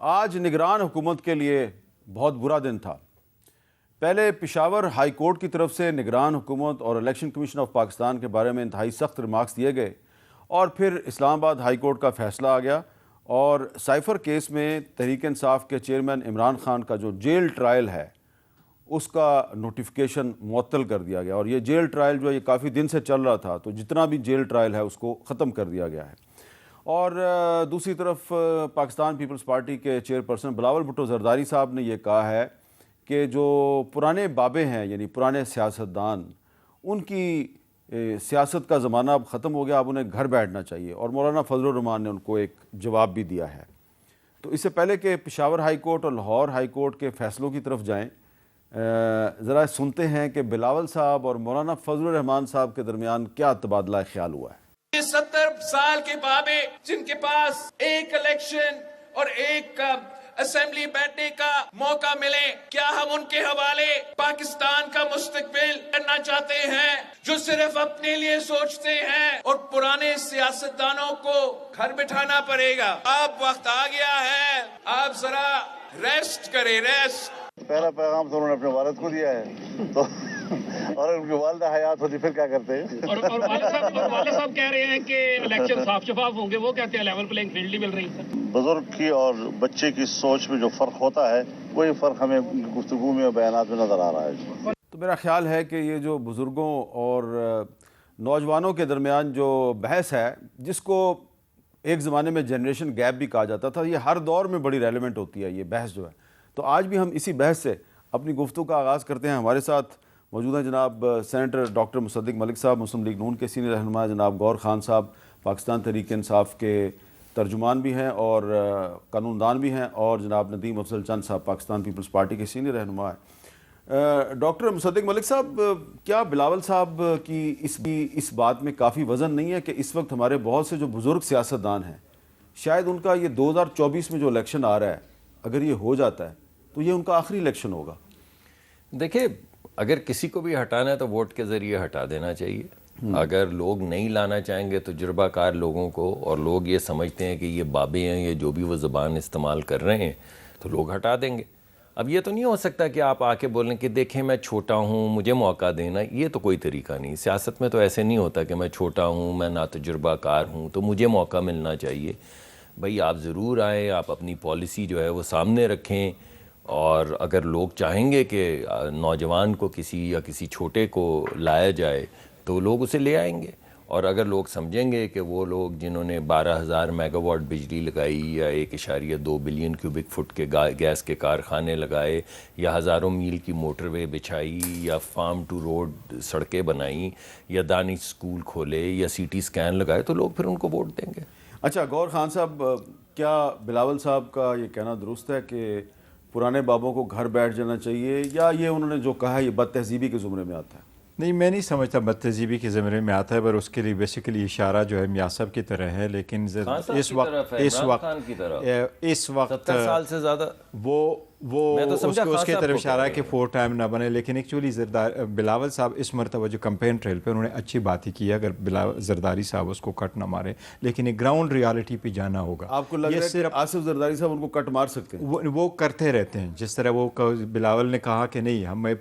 آج نگران حکومت کے لیے بہت برا دن تھا۔ پہلے پشاور ہائی کورٹ کی طرف سے نگران حکومت اور الیکشن کمیشن آف پاکستان کے بارے میں انتہائی سخت ریمارکس دیے گئے، اور پھر اسلام آباد ہائی کورٹ کا فیصلہ آ گیا اور سائفر کیس میں تحریک انصاف کے چیئرمین عمران خان کا جو جیل ٹرائل ہے اس کا نوٹیفیکیشن معطل کر دیا گیا، اور یہ جیل ٹرائل جو ہے یہ کافی دن سے چل رہا تھا، تو جتنا بھی جیل ٹرائل ہے اس کو ختم کر دیا گیا ہے۔ اور دوسری طرف پاکستان پیپلز پارٹی کے چیئرپرسن بلاول بھٹو زرداری صاحب نے یہ کہا ہے کہ جو پرانے بابے ہیں یعنی پرانے سیاستدان، ان کی سیاست کا زمانہ اب ختم ہو گیا، اب انہیں گھر بیٹھنا چاہیے، اور مولانا فضل الرحمان نے ان کو ایک جواب بھی دیا ہے۔ تو اس سے پہلے کہ پشاور ہائی کورٹ اور لاہور ہائی کورٹ کے فیصلوں کی طرف جائیں، ذرا سنتے ہیں کہ بلاول صاحب اور مولانا فضل الرحمان صاحب کے درمیان کیا تبادلہ خیال ہوا ہے۔ 70 سال کے بابے جن کے پاس ایک الیکشن اور ایک اسمبلی بیٹھنے کا موقع ملے، کیا ہم ان کے حوالے پاکستان کا مستقبل کرنا چاہتے ہیں جو صرف اپنے لیے سوچتے ہیں، اور پرانے سیاستدانوں کو گھر بٹھانا پڑے گا؟ اب وقت آ گیا ہے، آپ ذرا ریسٹ کریں، ریسٹ۔ پہلا پیغام تو انہوں نے اپنے والد کو دیا ہے، تو اور ان کی والدہ حیات ہوتی پھر کیا کرتے ہیں؟ اور والد صاحب کہہ رہے ہیں کہ الیکشن صاف شفاف ہوں گے، وہ کہتے ہیں لیول پلینگ فیلڈ نہیں مل رہی ہے۔ بزرگ کی اور بچے کی سوچ میں جو فرق ہوتا ہے وہی فرق ہمیں گفتگو میں اور بیانات میں نظر آ رہا ہے۔ تو میرا خیال ہے کہ یہ جو بزرگوں اور نوجوانوں کے درمیان جو بحث ہے، جس کو ایک زمانے میں جنریشن گیپ بھی کہا جاتا تھا، یہ ہر دور میں بڑی ریلیونٹ ہوتی ہے یہ بحث جو ہے۔ تو آج بھی ہم اسی بحث سے اپنی گفتگو کا آغاز کرتے ہیں۔ ہمارے ساتھ موجود ہیں جناب سینیٹر ڈاکٹر مصدق ملک صاحب، مسلم لیگ نون کے سینئر رہنما، جناب غور خان صاحب پاکستان تحریک انصاف کے ترجمان بھی ہیں اور قانون دان بھی ہیں، اور جناب ندیم افضل چند صاحب پاکستان پیپلز پارٹی کے سینئر رہنما ہیں۔ ڈاکٹر مصدق ملک صاحب، کیا بلاول صاحب کی اس بات میں کافی وزن نہیں ہے کہ اس وقت ہمارے بہت سے جو بزرگ سیاستدان ہیں، شاید ان کا یہ 2024 میں جو الیکشن آ رہا ہے، اگر یہ ہو جاتا ہے تو یہ ان کا آخری الیکشن ہوگا؟ دیکھیں، اگر کسی کو بھی ہٹانا ہے تو ووٹ کے ذریعے ہٹا دینا چاہیے۔ اگر لوگ نہیں لانا چاہیں گے تو تجربہ کار لوگوں کو، اور لوگ یہ سمجھتے ہیں کہ یہ بابے ہیں، یہ جو بھی وہ زبان استعمال کر رہے ہیں، تو لوگ ہٹا دیں گے۔ اب یہ تو نہیں ہو سکتا کہ آپ آ کے بولیں کہ دیکھیں میں چھوٹا ہوں، مجھے موقع دینا، یہ تو کوئی طریقہ نہیں۔ سیاست میں تو ایسے نہیں ہوتا کہ میں چھوٹا ہوں، میں ناتجربہ کار ہوں تو مجھے موقع ملنا چاہیے۔ بھئی آپ ضرور آئیں، آپ اپنی پالیسی جو ہے وہ سامنے رکھیں، اور اگر لوگ چاہیں گے کہ نوجوان کو کسی چھوٹے کو لایا جائے تو لوگ اسے لے آئیں گے۔ اور اگر لوگ سمجھیں گے کہ وہ لوگ جنہوں نے 12,000 میگا واٹ بجلی لگائی، یا 1.2 بلین کیوبک فٹ کے گیس کے کارخانے لگائے، یا ہزاروں میل کی موٹر وے بچھائی، یا فارم ٹو روڈ سڑکیں بنائیں، یا دانش اسکول کھولے، یا سی ٹی اسکین لگائے، تو لوگ پھر ان کو ووٹ دیں گے۔ اچھا غور خان صاحب، کیا بلاول صاحب کا یہ کہنا درست ہے کہ پرانے بابوں کو گھر بیٹھ جانا چاہیے، یا یہ انہوں نے جو کہا ہے یہ بد تہذیبی کے زمرے میں آتا ہے؟ نہیں، میں نہیں سمجھتا بد تہذیبی کے زمرے میں آتا ہے، پر اس کے لیے بیسیکلی اشارہ جو ہے میاں صاحب کی طرح ہے، لیکن اس وقت 70 سال سے زیادہ وہ اس کے طرف اشارہ ہے کہ 4 ٹائم نہ بنے، لیکن ایکچولی بلاول صاحب اس مرتبہ جو کمپین ٹریل پہ انہوں نے اچھی بات ہی کی ہے، اگر زرداری صاحب اس کو کٹ نہ مارے، لیکن ایک گراؤنڈ ریالٹی پہ جانا ہوگا۔ آپ کو لگ رہا ہے کہ آصف زرداری صاحب ان کو کٹ مار سکتے ہیں؟ وہ کرتے رہتے ہیں، جس طرح وہ بلاول نے کہا کہ نہیں، ہمیں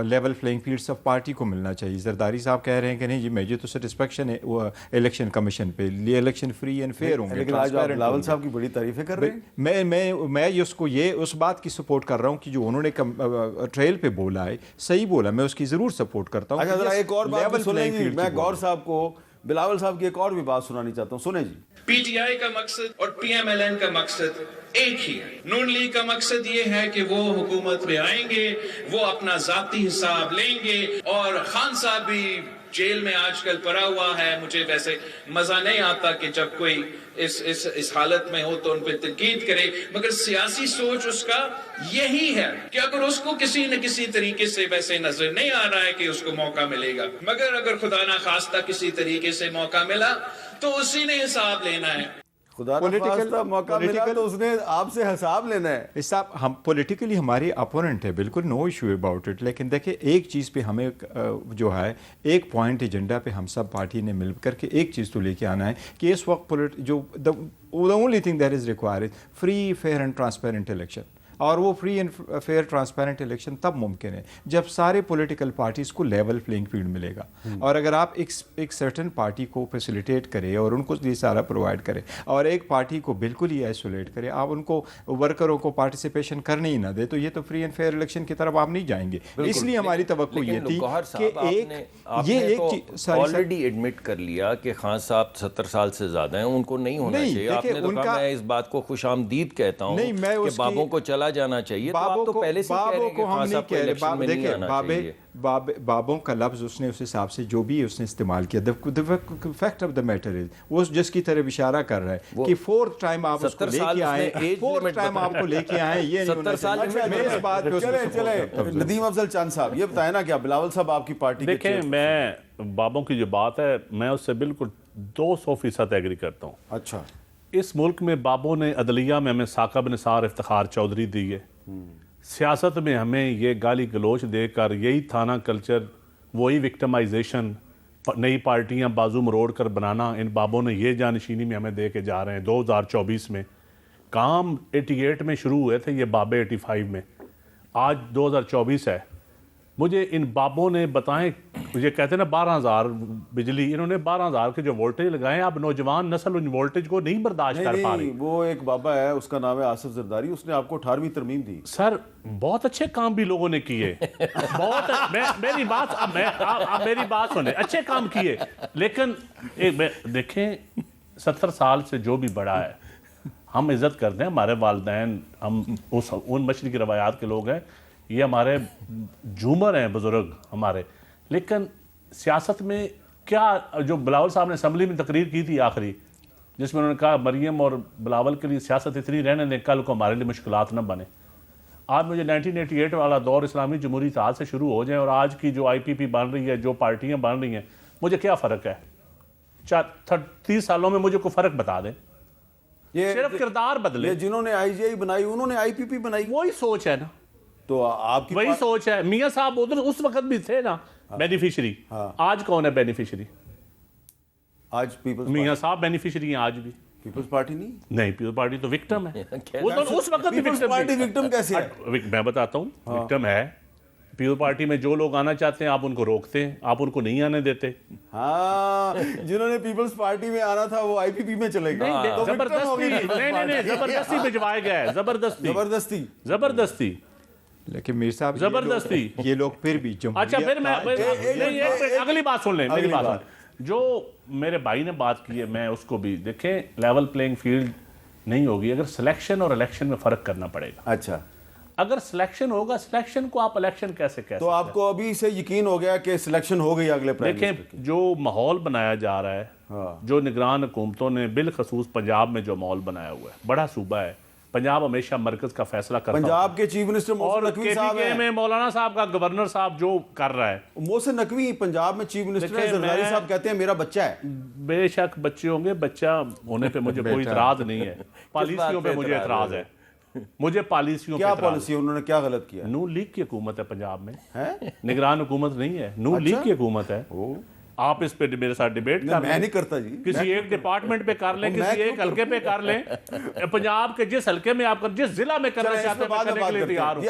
لیول پلینگ فیلڈ سب پارٹی کو ملنا چاہیے، زرداری صاحب کہہ رہے ہیں کہ نہیں جی مجھے تو سیٹسفیکشن ہے الیکشن کمیشن پہ، یہ الیکشن فری اینڈ فیئر ہوں گے۔ لیکن آج آپ بلاول صاحب کی بڑی تعریفیں کر رہے ہیں۔ میں اس بات کی سپورٹ کر رہا ہوں کہ جو انہوں نے ٹریل پہ بولا ہے صحیح بولا، میں اس کی ضرور سپورٹ کرتا ہوں۔ اچھا، ایک اور بات سنیں جی، میں غور صاحب کو بلاول صاحب کی ایک اور بھی بات سنانی چاہتا ہوں، سنیں جی۔ پی ٹی آئی کا مقصد اور پی ایم ایل این کا مقصد ایک ہی ہے۔ نون لیگ کا مقصد یہ ہے کہ وہ حکومت میں آئیں گے، وہ اپنا ذاتی حساب لیں گے، اور خان صاحب بھی جیل میں آج کل پڑا ہوا ہے۔ مجھے ویسے مزہ نہیں آتا کہ جب کوئی اس حالت میں ہو تو ان پہ تنقید کرے، مگر سیاسی سوچ اس کا یہی ہے کہ اگر اس کو کسی نہ کسی طریقے سے ویسے نظر نہیں آ رہا ہے کہ اس کو موقع ملے گا، مگر اگر خدا نہ خواستہ کسی طریقے سے موقع ملا تو اسی نے حساب لینا ہے۔ خدا نخواستہ موقع ملا تو اس نے آپ سے حساب لینا ہے. صاحب ہم پولیٹیکلی ہماری اپوننٹ ہے, بالکل نو ایشو اباؤٹ اٹ, لیکن دیکھیں ایک چیز پہ ہمیں جو ہے ایک پوائنٹ ایجنڈا پہ ہم سب پارٹی نے مل کر کے ایک چیز تو لے کے آنا ہے کہ اس وقت جو the only thing that is required is free, fair and transparent election. اور وہ free and fair transparent election تب ممکن ہے جب سارے پولیٹیکل پارٹیز کو لیول پلینگ فیلڈ ملے گا. اور اگر آپ ایک سرٹن پارٹی کو فیسیلیٹیٹ کرے اور ان کو یہ سارا پرووائڈ کرے اور ایک پارٹی کو بالکل ہی آئسولیٹ کرے, آپ ان کو ورکروں کو پارٹیسپیشن کرنے ہی نہ دے, تو یہ تو فری اینڈ فیئر الیکشن کی طرف آپ نہیں جائیں گے. اس لیے ہماری توقع یہ تھی کہ ایک چیز آلریڈی ایڈمٹ کر لیا کہ خان صاحب 70 سال سے زیادہ ہیں, ان کو نہیں ہونا چاہیے. آپ نے تو کہا میں اس بات کو خوش آمدید کہتا ہوں کہ بابوں کو چلا جانا چاہیے. بابوں کو ہم نہیں کہہ رہے. دیکھیں بابوں کا لفظ اس نے اس حساب سے جو بھی اس نے استعمال کیا, fact of the matter is وہ جس کی طرف اشارہ کر رہا ہے کہ فورتھ ٹائم آپ اس کو لے کے آئے, فورتھ ٹائم آپ کو لے کے آئے, یہ 70 سال میں اس بات پہ. چلے ندیم افضل چاند صاحب یہ بتائیں نا کہ بلاول صاحب آپ کی پارٹی کے. دیکھیں میں بابوں کی جو بات ہے میں اس سے بالکل 200% ایگری کرتا ہوں. اچھا, اس ملک میں بابوں نے عدلیہ میں ہمیں ثاقب نثار افتخار چودھری دی ہے, سیاست میں ہمیں یہ گالی گلوچ دے کر یہی تھانہ کلچر, وہی وکٹمائزیشن, نئی پارٹیاں بازو مروڑ کر بنانا, ان بابوں نے یہ جانشینی میں ہمیں دے کے جا رہے ہیں. 2024 میں کام 88 میں شروع ہوئے تھے, یہ بابے 85 میں, آج 2024 ہے. مجھے ان بابوں نے بتائیں, یہ کہتے ہیں نا 12,000 بجلی, انہوں نے 12,000 کے جو وولٹیج لگائے ہیں, اب نوجوان نسل ان وولٹیج کو نہیں برداشت کر پا رہی. وہ ایک بابا ہے, اس کا نام ہے آصف زرداری, اس نے آپ کو 18ویں ترمیم دی. سر بہت اچھے کام بھی لوگوں نے کیے, بہت میری بات سنیں, اچھے کام کیے, لیکن دیکھیں 70 سال سے جو بھی بڑا ہے ہم عزت کرتے ہیں. ہمارے والدین ہم ان مشرقی روایات کے لوگ ہیں, یہ ہمارے جھومر ہیں بزرگ ہمارے. لیکن سیاست میں کیا, جو بلاول صاحب نے اسمبلی میں تقریر کی تھی آخری, جس میں انہوں نے کہا مریم اور بلاول کے لیے سیاست اتنی رہنے دیں, کل کو ہمارے لیے مشکلات نہ بنے. آج مجھے 1988 والا دور اسلامی جمہوری اتحاد سے شروع ہو جائیں اور آج کی جو IPP بن رہی ہے, جو پارٹیاں بن رہی ہیں, مجھے کیا فرق ہے؟ 30 سالوں میں مجھے کوئی فرق بتا دیں. صرف کردار بدلے. جنہوں نے IGI بنائی انہوں نے IPP بنائی, وہی سوچ ہے نا, تو آپ کی وہی سوچ ہے. میاں صاحب ادھر اس وقت بھی تھے نا بینیفیشری, آج کون ہے بینیفیشری؟ آج پیپلز میاں صاحب بینیفیشری ہیں آج بھی. پیپلز پارٹی نہیں, پیپلز پارٹی تو وکٹم ہے. اس وقت بھی پیپلز پارٹی وکٹم کیسے ہے؟ میں بتاتا ہوں, وکٹم ہے. پیپلز پارٹی میں جو لوگ آنا چاہتے ہیں آپ ان کو روکتے ہیں, آپ ان کو نہیں آنے دیتے. ہاں, جنہوں نے پیپلز پارٹی میں آنا تھا وہ IPP میں چلے گئے. زبردستی بھجوائے گئے, زبردستی. لیکن میر صاحب زبردستی یہ لوگ پھر بھی اچھا, پھر میں اگلی بات سن لیں, میری بات جو میرے بھائی نے بات کی ہے میں اس کو بھی دیکھیں. لیول پلینگ فیلڈ نہیں ہوگی اگر سلیکشن اور الیکشن میں فرق کرنا پڑے گا. اچھا, اگر سلیکشن ہوگا, سلیکشن کو آپ الیکشن کیسے کہہ سکتے ہیں؟ تو آپ کو ابھی سے یقین ہو گیا کہ سلیکشن ہو گئی اگلے پرائم منسٹر کی؟ دیکھیں جو ماحول بنایا جا رہا ہے, جو نگران حکومتوں نے بالخصوص پنجاب میں جو ماحول بنایا ہوا ہے, بڑا صوبہ ہے پنجاب, ہمیشہ مرکز کا فیصلہ کرتا ہے. پنجاب کے چیف منسٹر محسن نقوی صاحب ہیں, میں مولانا صاحب کا گورنر صاحب جو کر رہا ہے, محسن نقوی پنجاب میں چیف منسٹر ہے, زرداری صاحب کہتے ہیں میرا بچہ ہے. بے شک بچے ہوں گے, بچہ ہونے پہ مجھے کوئی اعتراض نہیں ہے, پالیسیوں پہ مجھے اعتراض ہے. مجھے پالیسیوں کیا پالیسی انہوں نے کیا غلط کیا؟ نون لیگ کی حکومت ہے پنجاب میں, نگران حکومت نہیں ہے, نون لیگ کی حکومت ہے. آپ اس پہ میرے ساتھ ڈیبیٹ کر لیں, میں نہیں کرتا جی, کسی ایک ڈپارٹمنٹ پہ کر لیں, کسی ایک حلقے پہ کر لیں. پنجاب کے جس حلقے میں آپ جس ضلع میں کرنا چاہتے ہیں کرنے کے لیے تیار ہوں.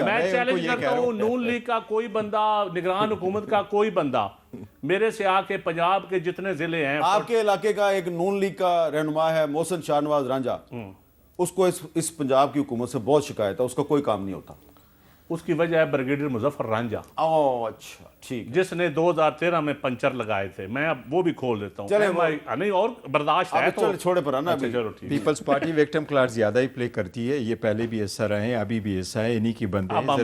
میں چیلنج کرتا ہوں نون لیگ کا کوئی بندہ, نگران حکومت کا کوئی بندہ میرے سے آ کے پنجاب کے جتنے ضلع ہیں, آپ کے علاقے کا ایک نون لیگ کا رہنما ہے محسن شاہ نواز رانجھا, اس کو اس پنجاب کی حکومت سے بہت شکایت ہے, اس کا کوئی کام نہیں ہوتا. اس کی وجہ ہے بریگیڈیئر مظفر رانجھا, اچھا ٹھیک, جس نے 2013 میں پنچر لگائے تھے. میں اب وہ بھی کھول دیتا ہوں, نہیں اور برداشت ہے تو چھوڑے پر آنا. پیپلز پارٹی وکٹم کلاس زیادہ ہی پلے کرتی ہے, یہ پہلے بھی ایسا رہے, ابھی بھی ایسا ہے, انہی کی بندے ہیں.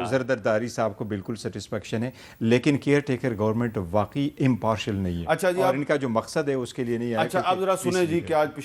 زرداری صاحب کو بالکل سیٹسفیکشن ہے, لیکن کیئر ٹیکر گورنمنٹ واقعی امپارشل نہیں ہے. اچھا جی, اور ان کا جو مقصد ہے اس کے لیے نہیں ہے. اچھا اب ذرا سنیں جی کہ آج